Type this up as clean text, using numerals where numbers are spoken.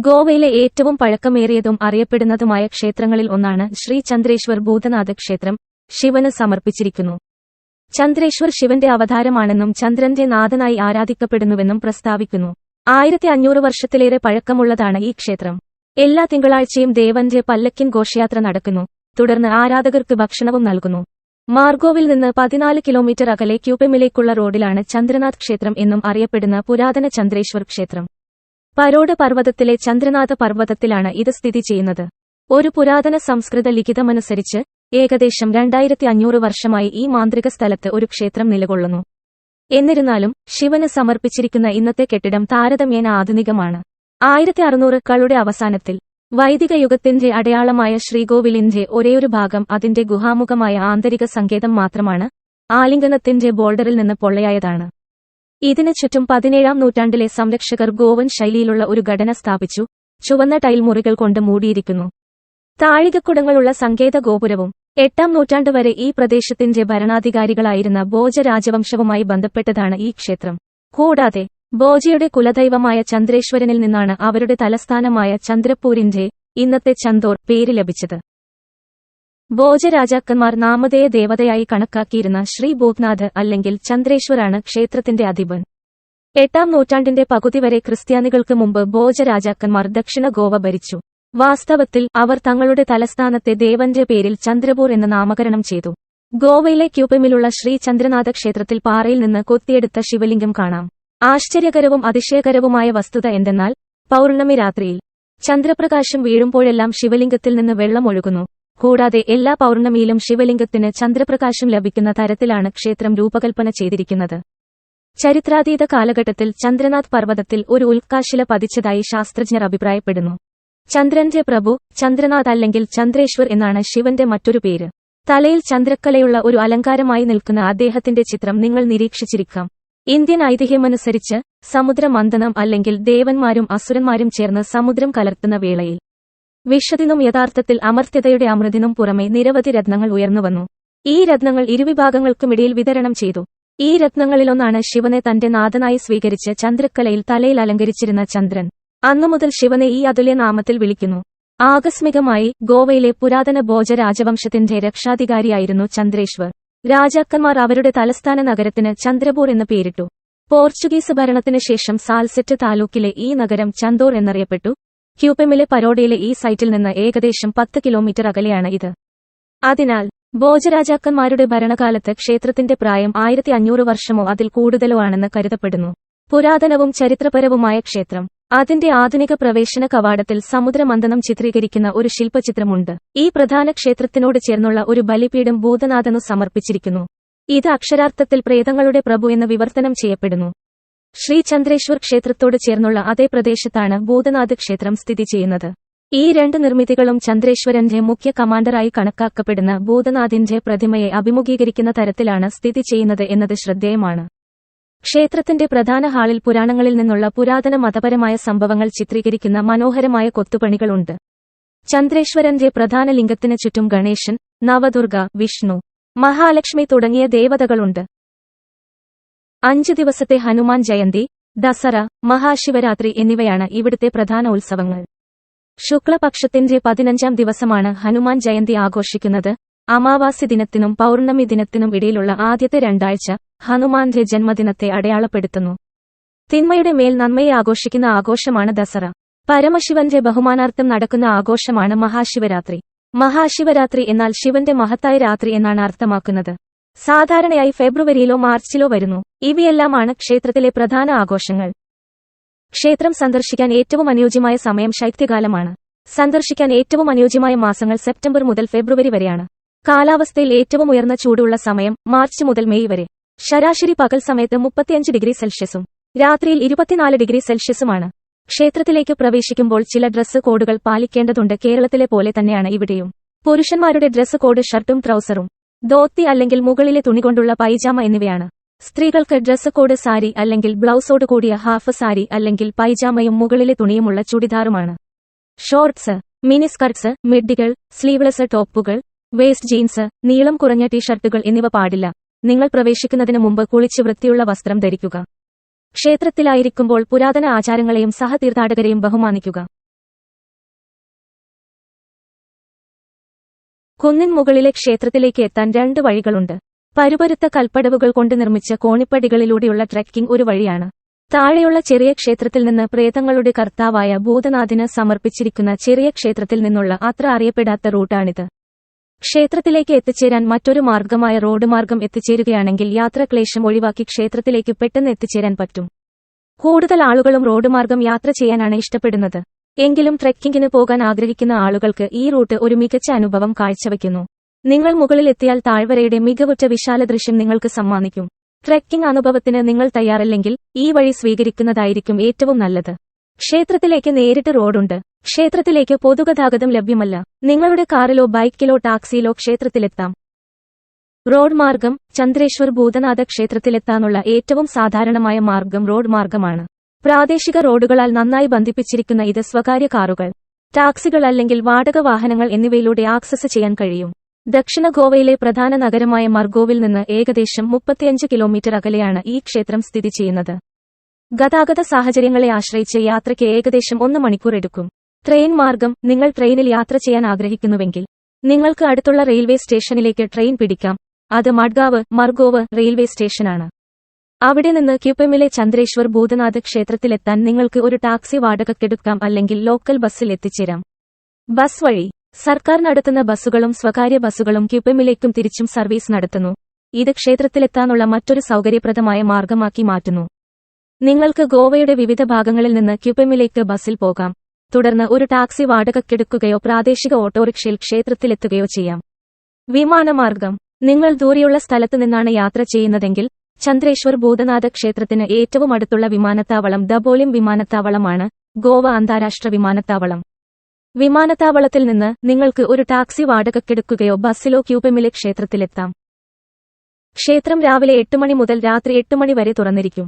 ഗോവയിലെ ഏറ്റവും പഴക്കമേറിയതും അറിയപ്പെടുന്നതുമായ ക്ഷേത്രങ്ങളിൽ ഒന്നാണ് ശ്രീ ചന്ദ്രേശ്വർ ഭൂതനാഥ ക്ഷേത്രം. ശിവന് സമർപ്പിച്ചിരിക്കുന്നു. ചന്ദ്രേശ്വർ ശിവന്റെ അവതാരമാണെന്നും ചന്ദ്രന്റെ നാഥനായി ആരാധിക്കപ്പെടുന്നുവെന്നും പ്രസ്താവിക്കുന്നു. 1500 വർഷത്തിലേറെ പഴക്കമുള്ളതാണ് ഈ ക്ഷേത്രം. എല്ലാ തിങ്കളാഴ്ചയും ദേവന്റെ പല്ലക്കിൻ ഘോഷയാത്ര നടക്കുന്നു. തുടർന്ന് ആരാധകർക്ക് ഭക്ഷണവും നൽകുന്നു. മാർഗോവിൽ നിന്ന് 14 കിലോമീറ്റർ അകലെ ക്യൂപെമിലേക്കുള്ള റോഡിലാണ് ചന്ദ്രനാഥ് ക്ഷേത്രം എന്നും അറിയപ്പെടുന്ന പുരാതന ചന്ദ്രേശ്വർ ക്ഷേത്രം. പരോഡ് പർവ്വതത്തിലെ ചന്ദ്രനാഥ പർവ്വതത്തിലാണ് ഇത് സ്ഥിതി ചെയ്യുന്നത്. ഒരു പുരാതന സംസ്കൃത ലിഖിതമനുസരിച്ച് ഏകദേശം 2500 വർഷമായി ഈ മാന്ത്രിക സ്ഥലത്ത് ഒരു ക്ഷേത്രം നിലകൊള്ളുന്നു. എന്നിരുന്നാലും ശിവന് സമർപ്പിച്ചിരിക്കുന്ന ഇന്നത്തെ കെട്ടിടം താരതമ്യേന ആധുനികമാണ്. 1600കളുടെ അവസാനത്തിൽ വൈദിക യുഗത്തിന്റെ അടയാളമായ ശ്രീകോവിലിന്റെ ഒരേയൊരു ഭാഗം അതിന്റെ ഗുഹാമുഖമായ ആന്തരിക സങ്കേതം മാത്രമാണ്. ആലിംഗനത്തിന്റെ ബോർഡറിൽ നിന്ന് പൊള്ളയായതാണ്. ഇതിന് ചുറ്റും 17ാം നൂറ്റാണ്ടിലെ സംരക്ഷകർ ഗോവൻ ശൈലിയിലുള്ള ഒരു ഘടന സ്ഥാപിച്ചു. ചുവന്ന ടൈൽ മുറികൾ കൊണ്ട് മൂടിയിരിക്കുന്നു. താഴികക്കുടങ്ങളുള്ള സങ്കേത ഗോപുരവും. 8ാം നൂറ്റാണ്ട് വരെ ഈ പ്രദേശത്തിന്റെ ഭരണാധികാരികളായിരുന്ന ഭോജ രാജവംശവുമായി ബന്ധപ്പെട്ടതാണ് ഈ ക്ഷേത്രം. കൂടാതെ ഭോജയുടെ കുലദൈവമായ ചന്ദ്രേശ്വരനിൽ നിന്നാണ് അവരുടെ തലസ്ഥാനമായ ചന്ദ്രപൂരിന്റെ ഇന്നത്തെ ചന്ദോർ പേര് ലഭിച്ചത്. ഭോജ രാജാക്കന്മാർ നാമധേയ ദേവതയായി കണക്കാക്കിയിരുന്ന ശ്രീ ഭൂതനാഥ് അല്ലെങ്കിൽ ചന്ദ്രേശ്വരാണ് ക്ഷേത്രത്തിന്റെ അധിപൻ. 8ാം നൂറ്റാണ്ടിന്റെ പകുതി വരെ ക്രിസ്ത്യാനികൾക്ക് മുമ്പ് ഭോജ രാജാക്കന്മാർ ദക്ഷിണ ഗോവ ഭരിച്ചു. വാസ്തവത്തിൽ അവർ തങ്ങളുടെ തലസ്ഥാനത്തെ ദേവന്റെ പേരിൽ ചന്ദ്രപൂർ എന്ന് നാമകരണം ചെയ്തു. ഗോവയിലെ ക്യൂപെമിലുള്ള ശ്രീ ചന്ദ്രനാഥ ക്ഷേത്രത്തിൽ പാറയിൽ നിന്ന് കൊത്തിയെടുത്ത ശിവലിംഗം കാണാം. ആശ്ചര്യകരവും അതിശയകരവുമായ വസ്തുത എന്തെന്നാൽ പൗർണമി രാത്രിയിൽ ചന്ദ്രപ്രകാശം വീഴുമ്പോഴെല്ലാം ശിവലിംഗത്തിൽ നിന്ന് വെള്ളം ഒഴുകുന്നു. കൂടാതെ എല്ലാ പൗർണമിയിലും ശിവലിംഗത്തിന് ചന്ദ്രപ്രകാശം ലഭിക്കുന്ന തരത്തിലാണ് ക്ഷേത്രം രൂപകൽപ്പന ചെയ്തിരിക്കുന്നത്. ചരിത്രാതീത കാലഘട്ടത്തിൽ ചന്ദ്രനാഥ് പർവ്വതത്തിൽ ഒരു ഉൽക്കാശില പതിച്ചതായി ശാസ്ത്രജ്ഞർ അഭിപ്രായപ്പെടുന്നു. ചന്ദ്രന്റെ പ്രഭു ചന്ദ്രനാഥ് അല്ലെങ്കിൽ ചന്ദ്രേശ്വർ എന്നാണ് ശിവന്റെ മറ്റൊരു പേര്. തലയിൽ ചന്ദ്രക്കലയുള്ള ഒരു അലങ്കാരമായി നിൽക്കുന്ന അദ്ദേഹത്തിന്റെ ചിത്രം നിങ്ങൾ നിരീക്ഷിച്ചിരിക്കാം. ഇന്ത്യൻ ഐതിഹ്യമനുസരിച്ച് സമുദ്രമന്ഥനം അല്ലെങ്കിൽ ദേവന്മാരും അസുരന്മാരും ചേർന്ന് സമുദ്രം കലർത്തുന്ന വേളയിൽ വിഷത്തിനും യഥാർത്ഥത്തിൽ അമർത്യതയുടെ അമൃതിനും പുറമെ നിരവധി രത്നങ്ങൾ ഉയർന്നുവന്നു. ഈ രത്നങ്ങൾ ഇരുവിഭാഗങ്ങൾക്കുമിടയിൽ വിതരണം ചെയ്തു. ഈ രത്നങ്ങളിലൊന്നാണ് ശിവനെ തന്റെ നാഥനായി സ്വീകരിച്ച് ചന്ദ്രക്കലയിൽ തലയിൽ അലങ്കരിച്ചിരുന്ന ചന്ദ്രൻ. അന്നുമുതൽ ശിവനെ ഈ അതുല്യ നാമത്തിൽ വിളിക്കുന്നു. ആകസ്മികമായി ഗോവയിലെ പുരാതന ഭോജ രാജവംശത്തിന്റെ രക്ഷാധികാരിയായിരുന്നു ചന്ദ്രേശ്വർ. രാജാക്കന്മാർ അവരുടെ തലസ്ഥാന നഗരത്തിന് ചന്ദ്രപൂർ എന്ന് പേരിട്ടു. പോർച്ചുഗീസ് ഭരണത്തിന് ശേഷം സാൽസെറ്റ് താലൂക്കിലെ ഈ നഗരം ചന്ദോർ എന്നറിയപ്പെട്ടു. ക്യൂപെമിലെ പരോഡയിലെ ഈ സൈറ്റിൽ നിന്ന് ഏകദേശം 10 കിലോമീറ്റർ അകലെയാണ് ഇത്. അതിനാൽ ഭോജരാജാക്കന്മാരുടെ ഭരണകാലത്ത് ക്ഷേത്രത്തിന്റെ പ്രായം 1500 വർഷമോ അതിൽ കൂടുതലോ ആണെന്ന് കരുതപ്പെടുന്നു. പുരാതനവും ചരിത്രപരവുമായ ക്ഷേത്രം. അതിന്റെ ആധുനിക പ്രവേശന കവാടത്തിൽ സമുദ്രമന്ഥനം ചിത്രീകരിക്കുന്ന ഒരു ശില്പചിത്രമുണ്ട്. ഈ പ്രധാന ക്ഷേത്രത്തിനോട് ചേർന്നുള്ള ഒരു ബലിപീഠം ഭൂതനാഥനു സമർപ്പിച്ചിരിക്കുന്നു. ഇത് അക്ഷരാർത്ഥത്തിൽ പ്രേതങ്ങളുടെ പ്രഭു എന്ന് വിവർത്തനം ചെയ്യപ്പെടുന്നു. ശ്രീ ചന്ദ്രേശ്വർ ക്ഷേത്രത്തോട് ചേർന്നുള്ള അതേ പ്രദേശത്താണ് ഭൂതനാഥ് ക്ഷേത്രം സ്ഥിതി ചെയ്യുന്നത്. ഈ രണ്ട് നിർമ്മിതികളും ചന്ദ്രേശ്വരന്റെ മുഖ്യ കമാൻഡറായി കണക്കാക്കപ്പെടുന്ന ഭൂതനാഥിന്റെ പ്രതിമയെ അഭിമുഖീകരിക്കുന്ന തരത്തിലാണ് സ്ഥിതി ചെയ്യുന്നത് എന്നത് ശ്രദ്ധേയമാണ്. ക്ഷേത്രത്തിന്റെ പ്രധാന ഹാളിൽ പുരാണങ്ങളിൽ നിന്നുള്ള പുരാതന മതപരമായ സംഭവങ്ങൾ ചിത്രീകരിക്കുന്ന മനോഹരമായ കൊത്തുപണികളുണ്ട്. ചന്ദ്രേശ്വരന്റെ പ്രധാന ലിംഗത്തിന് ചുറ്റും ഗണേശൻ, നവദുർഗ, വിഷ്ണു, മഹാലക്ഷ്മി തുടങ്ങിയ ദേവതകളുണ്ട്. 5 ദിവസത്തെ ഹനുമാൻ ജയന്തി, ദസറ, മഹാശിവരാത്രി എന്നിവയാണ് ഇവിടുത്തെ പ്രധാന ഉത്സവങ്ങൾ. ശുക്ലപക്ഷത്തിന്റെ 15ാം ദിവസമാണ് ഹനുമാൻ ജയന്തി ആഘോഷിക്കുന്നത്. അമാവാസി ദിനത്തിനും പൗർണമി ദിനത്തിനും ഇടയിലുള്ള ആദ്യത്തെ 2 ആഴ്ച ഹനുമാന്റെ ജന്മദിനത്തെ അടയാളപ്പെടുത്തുന്നു. തിന്മയുടെ മേൽ നന്മയെ ആഘോഷിക്കുന്ന ആഘോഷമാണ് ദസറ. പരമശിവന്റെ ബഹുമാനാർത്ഥം നടക്കുന്ന ആഘോഷമാണ് മഹാശിവരാത്രി. മഹാശിവരാത്രി എന്നാൽ ശിവന്റെ മഹത്തായ രാത്രി എന്നാണ് അർത്ഥമാക്കുന്നത്. സാധാരണയായി ഫെബ്രുവരിയിലോ മാർച്ചിലോ വരുന്നു. ഇവയെല്ലാമാണ് ക്ഷേത്രത്തിലെ പ്രധാന ആഘോഷങ്ങൾ. ക്ഷേത്രം സന്ദർശിക്കാൻ ഏറ്റവും അനുയോജ്യമായ സമയം ശൈത്യകാലമാണ്. സന്ദർശിക്കാൻ ഏറ്റവും അനുയോജ്യമായ മാസങ്ങൾ സെപ്റ്റംബർ മുതൽ ഫെബ്രുവരി വരെയാണ്. കാലാവസ്ഥയിൽ ഏറ്റവും ഉയർന്ന ചൂടുള്ള സമയം മാർച്ച് മുതൽ മെയ് വരെ. ശരാശരി പകൽ സമയത്ത് 35 ഡിഗ്രി സെൽഷ്യസും രാത്രിയിൽ 24 ഡിഗ്രി സെൽഷ്യസുമാണ്. ക്ഷേത്രത്തിലേക്ക് പ്രവേശിക്കുമ്പോൾ ചില ഡ്രസ് കോഡുകൾ പാലിക്കേണ്ടതുണ്ട്. കേരളത്തിലെ പോലെ തന്നെയാണ് ഇവിടെയും. പുരുഷന്മാരുടെ ഡ്രസ് കോഡ് ഷർട്ടും ട്രൗസറും, ധോത്തി അല്ലെങ്കിൽ മുകളിലെ തുണികൊണ്ടുള്ള പൈജാമ എന്നിവയാണ്. സ്ത്രീകൾക്ക് ഡ്രസ് കോഡ് സാരി അല്ലെങ്കിൽ ബ്ലൗസോട് കൂടിയ ഹാഫ് സാരി അല്ലെങ്കിൽ പൈജാമയും മുകളിലെ തുണിയുമുള്ള ചുടിദാറുമാണ്. ഷോർട്സ്, മിനിസ്കർട്ട്സ്, മിഡ്ഡികൾ, സ്ലീവ്ലെസ് ടോപ്പുകൾ, വേസ്റ്റ് ജീൻസ്, നീളം കുറഞ്ഞ ടീഷർട്ടുകൾ എന്നിവ പാടില്ല. നിങ്ങൾ പ്രവേശിക്കുന്നതിന് മുമ്പ് കുളിച്ച് വൃത്തിയുള്ള വസ്ത്രം ധരിക്കുക. ക്ഷേത്രത്തിലായിരിക്കുമ്പോൾ പുരാതന ആചാരങ്ങളെയും സഹതീർത്ഥാടകരെയും ബഹുമാനിക്കുക. കുന്നിൻ മുകളിലെ ക്ഷേത്രത്തിലേക്ക് എത്താൻ 2 വഴികളുണ്ട്. പരുപരുത്ത കൽപ്പടവുകൾ കൊണ്ട് നിർമ്മിച്ച കോണിപ്പടികളിലൂടെയുള്ള ട്രെക്കിംഗ് ഒരു വഴിയാണ്. താഴെയുള്ള ചെറിയ ക്ഷേത്രത്തിൽ നിന്ന് പ്രേതങ്ങളുടെ കർത്താവായ ഭൂതനാഥിന് സമർപ്പിച്ചിരിക്കുന്ന ചെറിയ ക്ഷേത്രത്തിൽ നിന്നുള്ള അത്ര അറിയപ്പെടാത്ത റൂട്ടാണിത്. ക്ഷേത്രത്തിലേക്ക് എത്തിച്ചേരാൻ മറ്റൊരു മാർഗമായ റോഡ് മാർഗം എത്തിച്ചേരുകയാണെങ്കിൽ യാത്രാക്ലേശം ഒഴിവാക്കി ക്ഷേത്രത്തിലേക്ക് പെട്ടെന്ന് എത്തിച്ചേരാൻ പറ്റും. കൂടുതൽ ആളുകളും റോഡ് മാർഗം യാത്ര ചെയ്യാനാണ് ഇഷ്ടപ്പെടുന്നത്. എങ്കിലും ട്രെക്കിംഗിന് പോകാൻ ആഗ്രഹിക്കുന്ന ആളുകൾക്ക് ഈ റൂട്ട് ഒരു മികച്ച അനുഭവം കാഴ്ചവെക്കുന്നു. നിങ്ങൾ മുകളിലെത്തിയാൽ താഴ്വരയുടെ മികവുറ്റ വിശാല ദൃശ്യം നിങ്ങൾക്ക് സമ്മാനിക്കും. ട്രെക്കിംഗ് അനുഭവത്തിന് നിങ്ങൾ തയ്യാറല്ലെങ്കിൽ ഈ വഴി സ്വീകരിക്കുന്നതായിരിക്കും ഏറ്റവും നല്ലത്. ക്ഷേത്രത്തിലേക്ക് നേരിട്ട് റോഡുണ്ട്. ക്ഷേത്രത്തിലേക്ക് പൊതുഗതാഗതം ലഭ്യമല്ല. നിങ്ങളുടെ കാറിലോ ബൈക്കിലോ ടാക്സിയിലോ ക്ഷേത്രത്തിലെത്താം. റോഡ് മാർഗം. ചന്ദ്രേശ്വർ ഭൂതനാഥ ക്ഷേത്രത്തിലെത്താനുള്ള ഏറ്റവും സാധാരണമായ മാർഗം റോഡ് മാർഗമാണ്. പ്രാദേശിക റോഡുകളാൽ നന്നായി ബന്ധിപ്പിച്ചിരിക്കുന്ന ഇത് സ്വകാര്യ കാറുകൾ, ടാക്സികൾ അല്ലെങ്കിൽ വാടക വാഹനങ്ങൾ എന്നിവയിലൂടെ ആക്സസ് ചെയ്യാൻ കഴിയും. ദക്ഷിണ ഗോവയിലെ പ്രധാന നഗരമായ മർഗോവിൽ നിന്ന് ഏകദേശം 35 കിലോമീറ്റർ അകലെയാണ് ഈ ക്ഷേത്രം സ്ഥിതി ചെയ്യുന്നത്. ഗതാഗത സാഹചര്യങ്ങളെ ആശ്രയിച്ച് യാത്രയ്ക്ക് ഏകദേശം 1 മണിക്കൂർ എടുക്കും. ട്രെയിൻ മാർഗം. നിങ്ങൾ ട്രെയിനിൽ യാത്ര ചെയ്യാൻ ആഗ്രഹിക്കുന്നുവെങ്കിൽ നിങ്ങൾക്ക് അടുത്തുള്ള റെയിൽവേ സ്റ്റേഷനിലേക്ക് ട്രെയിൻ പിടിക്കാം. അത് മഡ്ഗാവ് മർഗോവ് റെയിൽവേ സ്റ്റേഷനാണ്. അവിടെ നിന്ന് ക്യുപെമിലെ ചന്ദ്രേശ്വർ ഭൂതനാഥ് ക്ഷേത്രത്തിലെത്താൻ നിങ്ങൾക്ക് ഒരു ടാക്സി വാടകയ്ക്കെടുക്കാം അല്ലെങ്കിൽ ലോക്കൽ ബസ്സിൽ എത്തിച്ചേരാം. ബസ് വഴി. സർക്കാർ നടത്തുന്ന ബസ്സുകളും സ്വകാര്യ ബസ്സുകളും ക്യുപെമിലേക്കും തിരിച്ചും സർവീസ് നടത്തുന്നു. ഇത് ക്ഷേത്രത്തിലെത്താനുള്ള മറ്റൊരു സൗകര്യപ്രദമായ മാർഗമാക്കി മാറ്റുന്നു. നിങ്ങൾക്ക് ഗോവയുടെ വിവിധ ഭാഗങ്ങളിൽ നിന്ന് ക്യുപെമിലേക്ക് ബസ്സിൽ പോകാം. തുടർന്ന് ഒരു ടാക്സി വാടകയ്ക്കെടുക്കുകയോ പ്രാദേശിക ഓട്ടോറിക്ഷയിൽ ക്ഷേത്രത്തിലെത്തുകയോ ചെയ്യാം. വിമാനമാർഗം. നിങ്ങൾ ദൂരെയുള്ള സ്ഥലത്തു നിന്നാണ് യാത്ര ചെയ്യുന്നതെങ്കിൽ ചന്ദ്രേശ്വർ ഭൂതനാഥ ക്ഷേത്രത്തിന് ഏറ്റവും അടുത്തുള്ള വിമാനത്താവളം ദബോലിം വിമാനത്താവളമാണ്. ഗോവ അന്താരാഷ്ട്ര വിമാനത്താവളം. വിമാനത്താവളത്തിൽ നിന്ന് നിങ്ങൾക്ക് ഒരു ടാക്സി വാടകയ്ക്കെടുക്കുകയോ ബസ്സിലോ ക്യുപെമിലെ ക്ഷേത്രത്തിലെത്താം. ക്ഷേത്രം രാവിലെ 8 മണി മുതൽ രാത്രി 8 മണി വരെ തുറന്നിരിക്കും.